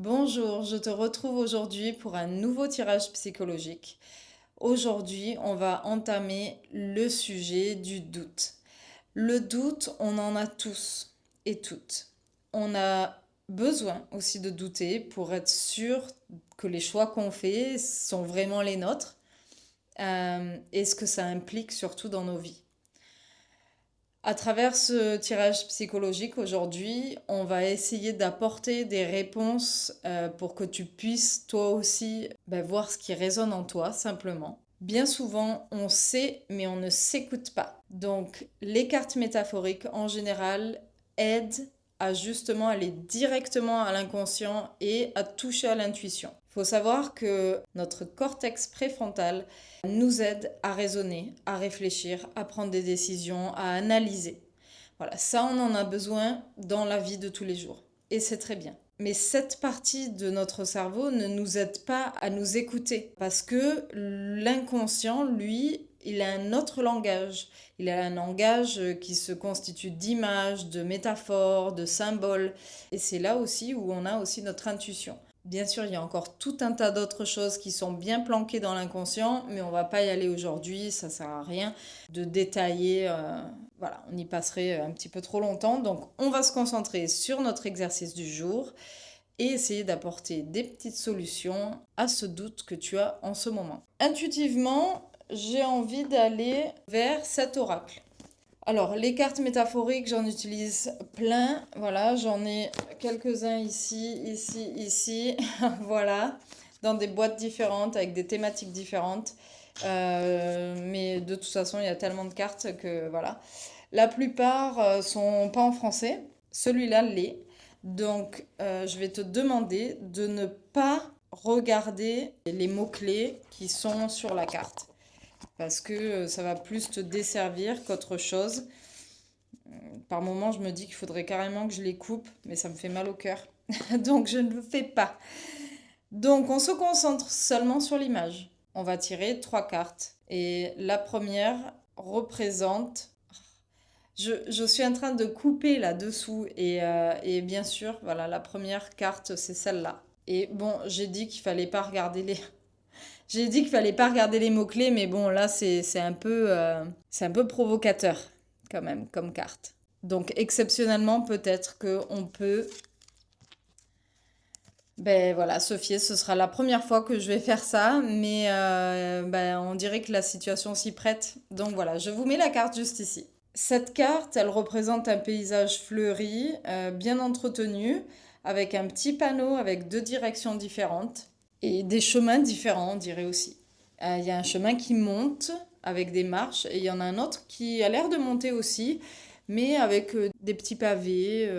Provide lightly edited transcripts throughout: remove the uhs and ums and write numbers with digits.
Bonjour, je te retrouve aujourd'hui pour un nouveau tirage psychologique. Aujourd'hui, on va entamer le sujet du doute. Le doute, on en a tous et toutes. On a besoin aussi de douter pour être sûr que les choix qu'on fait sont vraiment les nôtres et ce que ça implique surtout dans nos vies. À travers ce tirage psychologique aujourd'hui, on va essayer d'apporter des réponses pour que tu puisses toi aussi voir ce qui résonne en toi simplement. Bien souvent, on sait, mais on ne s'écoute pas. Donc, les cartes métaphoriques en général aident à justement aller directement à l'inconscient et à toucher à l'intuition. Il faut savoir que notre cortex préfrontal nous aide à raisonner, à réfléchir, à prendre des décisions, à analyser. Voilà, ça on en a besoin dans la vie de tous les jours. Et c'est très bien. Mais cette partie de notre cerveau ne nous aide pas à nous écouter parce que l'inconscient, lui, il a un autre langage. Il a un langage qui se constitue d'images, de métaphores, de symboles. Et c'est là aussi où on a aussi notre intuition. Bien sûr, il y a encore tout un tas d'autres choses qui sont bien planquées dans l'inconscient, mais on va pas y aller aujourd'hui, ça sert à rien de détailler. Voilà, on y passerait un petit peu trop longtemps. Donc, on va se concentrer sur notre exercice du jour et essayer d'apporter des petites solutions à ce doute que tu as en ce moment. Intuitivement, j'ai envie d'aller vers cet oracle. Alors, les cartes métaphoriques, j'en utilise plein. Voilà, j'en ai quelques-uns ici, voilà, dans des boîtes différentes, avec des thématiques différentes. Mais de toute façon, il y a tellement de cartes que voilà. La plupart sont pas en français. Celui-là l'est. Donc, je vais te demander de ne pas regarder les mots-clés qui sont sur la carte parce que ça va plus te desservir qu'autre chose. Par moments, je me dis qu'il faudrait carrément que je les coupe, mais ça me fait mal au cœur. Donc, je ne le fais pas. Donc, on se concentre seulement sur l'image. On va tirer 3 cartes. Et la première représente... Je suis en train de couper là-dessous. Et bien sûr, voilà, la première carte, c'est celle-là. Et bon, j'ai dit qu'il fallait pas regarder les... J'ai dit qu'il fallait pas regarder les mots-clés, mais bon, là, c'est un peu provocateur, quand même, comme carte. Donc, exceptionnellement, peut-être qu'on peut... Ben voilà, Sophie, ce sera la première fois que je vais faire ça, mais on dirait que la situation s'y prête. Donc voilà, je vous mets la carte juste ici. Cette carte, elle représente un paysage fleuri, bien entretenu, avec un petit panneau avec 2 directions différentes et des chemins différents, on dirait aussi. Il y a un chemin qui monte avec des marches et il y en a un autre qui a l'air de monter aussi, mais avec des petits pavés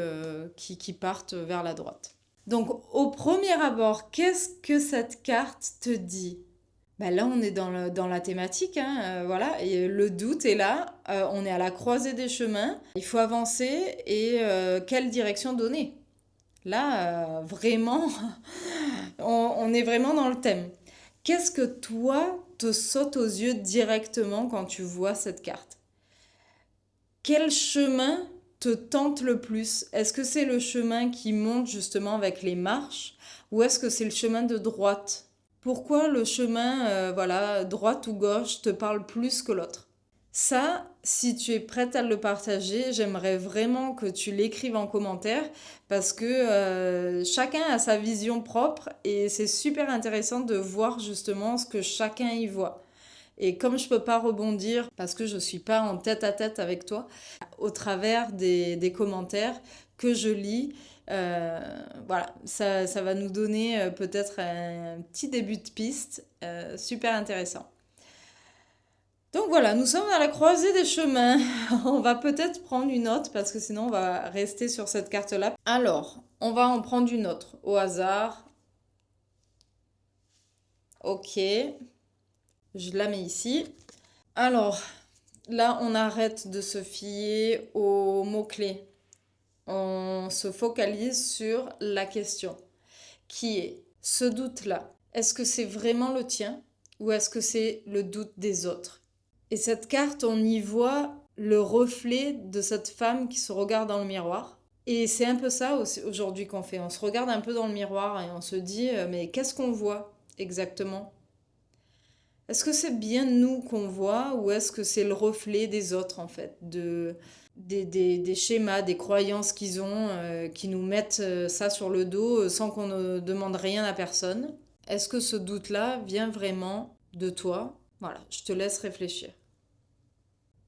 qui partent vers la droite. Donc, au premier abord, qu'est-ce que cette carte te dit? Ben là, on est dans la thématique, hein, voilà, et le doute est là, on est à la croisée des chemins, il faut avancer et quelle direction donner? Là, vraiment, on est vraiment dans le thème. Qu'est-ce que toi te saute aux yeux directement quand tu vois cette carte? Quel chemin te tente le plus? Est-ce que c'est le chemin qui monte justement avec les marches ou est-ce que c'est le chemin de droite? Pourquoi le chemin, voilà, droite ou gauche te parle plus que l'autre? Ça, si tu es prête à le partager, j'aimerais vraiment que tu l'écrives en commentaire parce que chacun a sa vision propre et c'est super intéressant de voir justement ce que chacun y voit. Et comme je peux pas rebondir parce que je suis pas en tête à tête avec toi, au travers des commentaires que je lis, voilà, ça va nous donner peut-être un petit début de piste super intéressant. Donc voilà, nous sommes à la croisée des chemins. On va peut-être prendre une autre parce que sinon on va rester sur cette carte-là. Alors, on va en prendre une autre au hasard. Ok, je la mets ici. Alors, là, on arrête de se fier aux mots-clés. On se focalise sur la question qui est ce doute-là. Est-ce que c'est vraiment le tien ou est-ce que c'est le doute des autres? Et cette carte, on y voit le reflet de cette femme qui se regarde dans le miroir. Et c'est un peu ça aujourd'hui qu'on fait. On se regarde un peu dans le miroir et on se dit, mais qu'est-ce qu'on voit exactement? Est-ce que c'est bien nous qu'on voit ou est-ce que c'est le reflet des autres en fait, des schémas, des croyances qu'ils ont, qui nous mettent ça sur le dos sans qu'on ne demande rien à personne? Est-ce que ce doute-là vient vraiment de toi? Voilà, je te laisse réfléchir.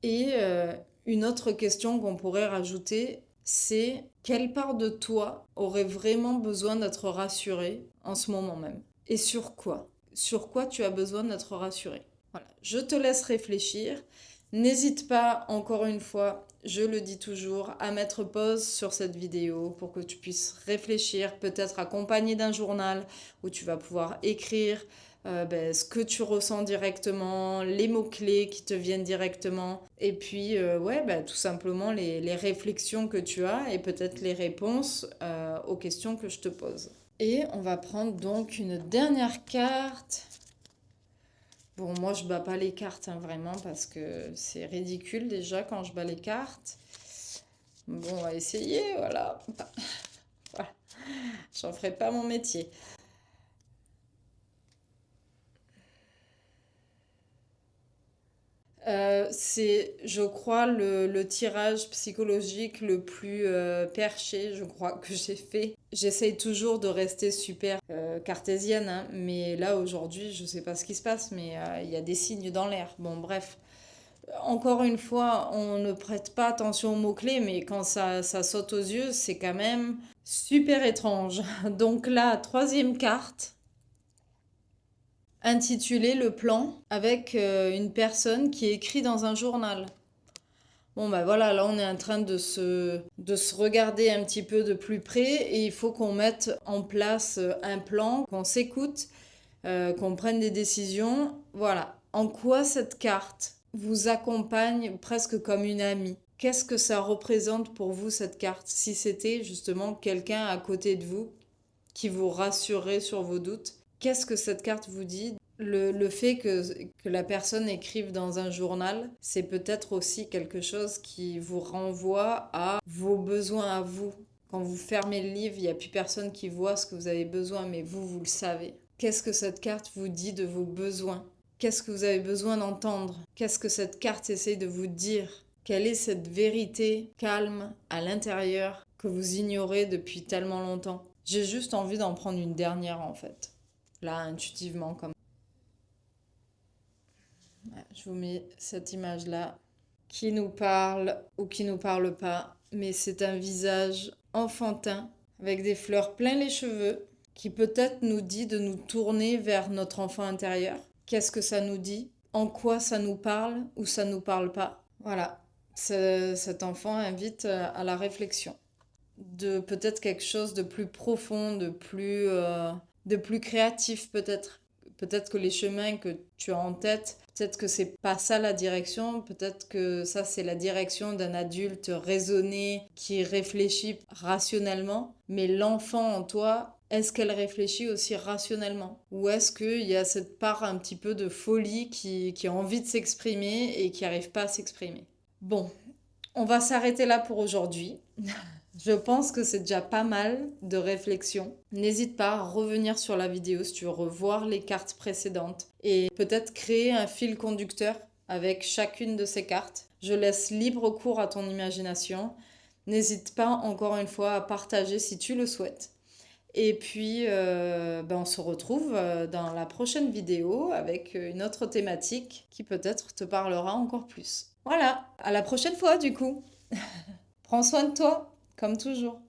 Et une autre question qu'on pourrait rajouter, c'est quelle part de toi aurait vraiment besoin d'être rassurée en ce moment même? Et sur quoi? Sur quoi tu as besoin d'être rassuré? Voilà, je te laisse réfléchir. N'hésite pas, encore une fois, je le dis toujours, à mettre pause sur cette vidéo pour que tu puisses réfléchir, peut-être accompagné d'un journal où tu vas pouvoir écrire ce que tu ressens directement, les mots-clés qui te viennent directement, et puis tout simplement les réflexions que tu as et peut-être les réponses aux questions que je te pose. Et on va prendre donc une dernière carte. Bon, moi je bats pas les cartes hein, vraiment parce que c'est ridicule déjà quand je bats les cartes. Bon, on va essayer, voilà. Voilà. J'en ferai pas mon métier. C'est, je crois, le tirage psychologique le plus perché, je crois, que j'ai fait. J'essaye toujours de rester super cartésienne, hein, mais là, aujourd'hui, je sais pas ce qui se passe, mais il y a des signes dans l'air. Bon, bref. Encore une fois, on ne prête pas attention aux mots-clés, mais quand ça saute aux yeux, c'est quand même super étrange. Donc là, troisième carte intitulé Le plan avec une personne qui écrit dans un journal. Bon ben voilà, là on est en train de se regarder un petit peu de plus près et il faut qu'on mette en place un plan, qu'on s'écoute, qu'on prenne des décisions. Voilà. En quoi cette carte vous accompagne presque comme une amie? Qu'est-ce que ça représente pour vous cette carte? Si c'était justement quelqu'un à côté de vous qui vous rassurait sur vos doutes, qu'est-ce que cette carte vous dit? Le fait que la personne écrive dans un journal, c'est peut-être aussi quelque chose qui vous renvoie à vos besoins à vous. Quand vous fermez le livre, il n'y a plus personne qui voit ce que vous avez besoin, mais vous le savez. Qu'est-ce que cette carte vous dit de vos besoins? Qu'est-ce que vous avez besoin d'entendre? Qu'est-ce que cette carte essaie de vous dire? Quelle est cette vérité calme à l'intérieur que vous ignorez depuis tellement longtemps? J'ai juste envie d'en prendre une dernière en fait. Là, intuitivement comme. Ouais, je vous mets cette image-là qui nous parle ou qui nous parle pas, mais c'est un visage enfantin avec des fleurs plein les cheveux qui peut-être nous dit de nous tourner vers notre enfant intérieur. Qu'est-ce que ça nous dit? En quoi ça nous parle ou ça nous parle pas? Voilà, cet enfant invite à la réflexion de peut-être quelque chose de plus profond, de plus créatif peut-être. Peut-être que les chemins que tu as en tête, peut-être que c'est pas ça la direction, peut-être que ça c'est la direction d'un adulte raisonné qui réfléchit rationnellement, mais l'enfant en toi, est-ce qu'elle réfléchit aussi rationnellement? Ou est-ce qu'il y a cette part un petit peu de folie qui a envie de s'exprimer et qui n'arrive pas à s'exprimer? Bon, on va s'arrêter là pour aujourd'hui. Je pense que c'est déjà pas mal de réflexion. N'hésite pas à revenir sur la vidéo si tu veux revoir les cartes précédentes et peut-être créer un fil conducteur avec chacune de ces cartes. Je laisse libre cours à ton imagination. N'hésite pas encore une fois à partager si tu le souhaites. Et puis, on se retrouve dans la prochaine vidéo avec une autre thématique qui peut-être te parlera encore plus. Voilà, à la prochaine fois du coup. Prends soin de toi, comme toujours.